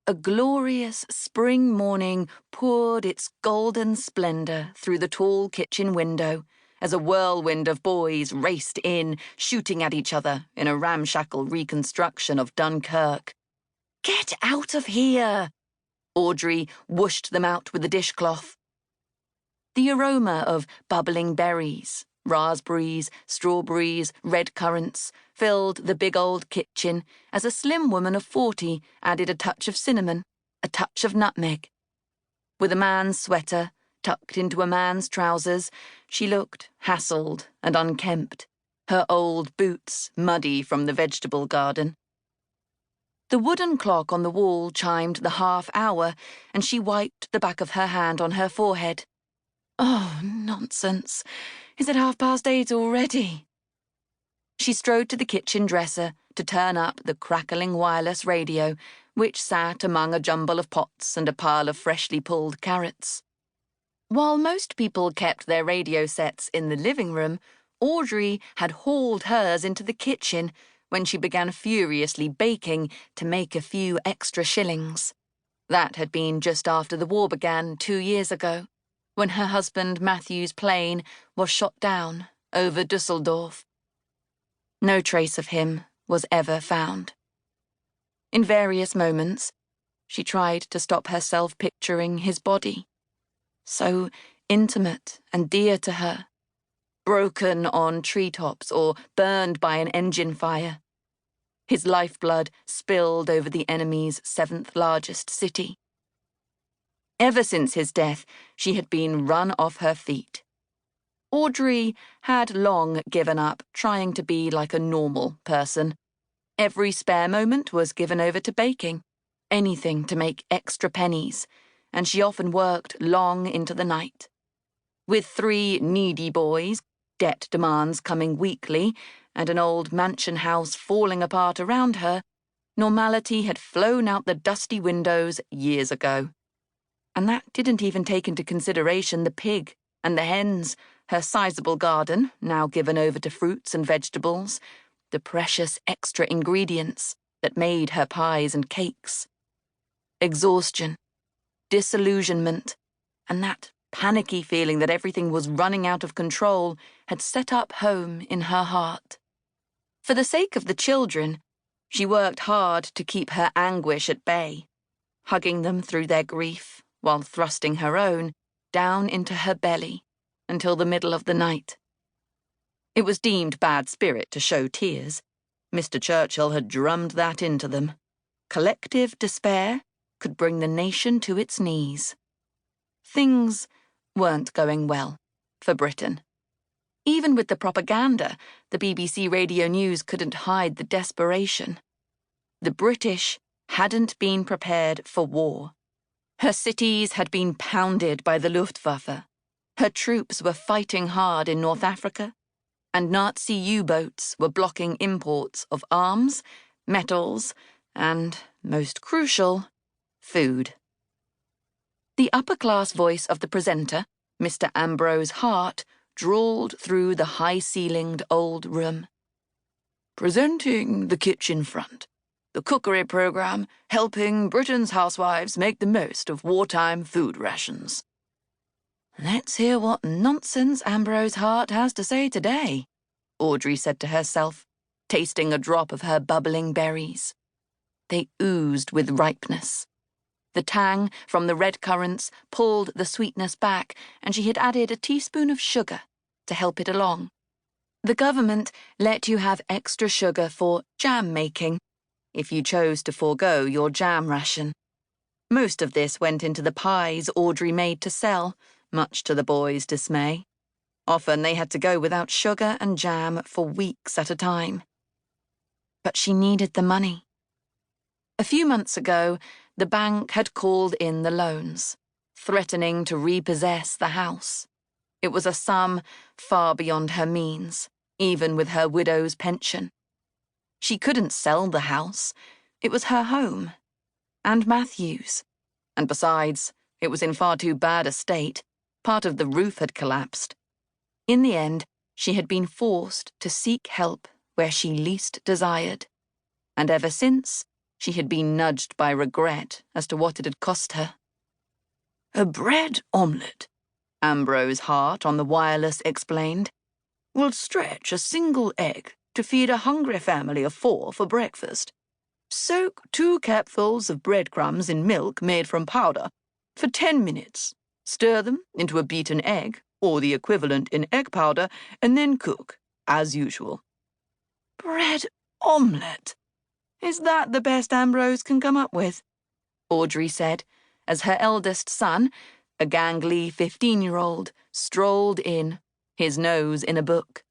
A glorious spring morning poured its golden splendor through the tall kitchen window as a whirlwind of boys raced in, shooting at each other in a ramshackle reconstruction of Dunkirk. "Get out of here!" Audrey whooshed them out with the dishcloth. The aroma of bubbling berries, raspberries, strawberries, red currants filled the big old kitchen as a slim woman of 40 added a touch of cinnamon, a touch of nutmeg. With a man's sweater tucked into a man's trousers, she looked hassled and unkempt, her old boots muddy from the vegetable garden. The wooden clock on the wall chimed the half hour, and she wiped the back of her hand on her forehead. Oh, nonsense. Is it 8:30 already? She strode to the kitchen dresser to turn up the crackling wireless radio, which sat among a jumble of pots and a pile of freshly pulled carrots. While most people kept their radio sets in the living room, Audrey had hauled hers into the kitchen when she began furiously baking to make a few extra shillings. That had been just after the war began 2 years ago, when her husband Matthew's plane was shot down over Dusseldorf. No trace of him was ever found. In various moments, she tried to stop herself picturing his body, so intimate and dear to her, broken on treetops or burned by an engine fire. His lifeblood spilled over the enemy's 7th largest city. Ever since his death, she had been run off her feet. Audrey had long given up trying to be like a normal person. Every spare moment was given over to baking, anything to make extra pennies, and she often worked long into the night. With 3 needy boys, debt demands coming weekly, and an old mansion house falling apart around her, normality had flown out the dusty windows years ago. And that didn't even take into consideration the pig and the hens, her sizable garden, now given over to fruits and vegetables, the precious extra ingredients that made her pies and cakes. Exhaustion, disillusionment, and that panicky feeling that everything was running out of control had set up home in her heart. For the sake of the children, she worked hard to keep her anguish at bay, hugging them through their grief while thrusting her own down into her belly until the middle of the night. It was deemed bad spirit to show tears. Mr. Churchill had drummed that into them. Collective despair could bring the nation to its knees. Things weren't going well for Britain. Even with the propaganda, the BBC Radio News couldn't hide the desperation. The British hadn't been prepared for war. Her cities had been pounded by the Luftwaffe. Her troops were fighting hard in North Africa, and Nazi U-boats were blocking imports of arms, metals, and, most crucial, food. The upper-class voice of the presenter, Mr. Ambrose Hart, drawled through the high-ceilinged old room. Presenting the kitchen front, the cookery program helping Britain's housewives make the most of wartime food rations. Let's hear what nonsense Ambrose Hart has to say today, Audrey said to herself, tasting a drop of her bubbling berries. They oozed with ripeness. The tang from the red currants pulled the sweetness back, and she had added a teaspoon of sugar to help it along. The government let you have extra sugar for jam making, if you chose to forego your jam ration. Most of this went into the pies Audrey made to sell, much to the boys' dismay. Often they had to go without sugar and jam for weeks at a time. But she needed the money. A few months ago, the bank had called in the loans, threatening to repossess the house. It was a sum far beyond her means, even with her widow's pension. She couldn't sell the house. It was her home, and Matthew's. And besides, it was in far too bad a state. Part of the roof had collapsed. In the end, she had been forced to seek help where she least desired. And ever since, She had been nudged by regret as to what it had cost her. "A bread omelette," Ambrose Hart on the wireless explained, "will stretch a single egg to feed a hungry family of 4 for breakfast. Soak 2 cupfuls of breadcrumbs in milk made from powder for 10 minutes. Stir them into a beaten egg, or the equivalent in egg powder, and then cook, as usual." "Bread omelette? Is that the best Ambrose can come up with?" Audrey said, as her eldest son, a gangly 15-year-old, strolled in, his nose in a book.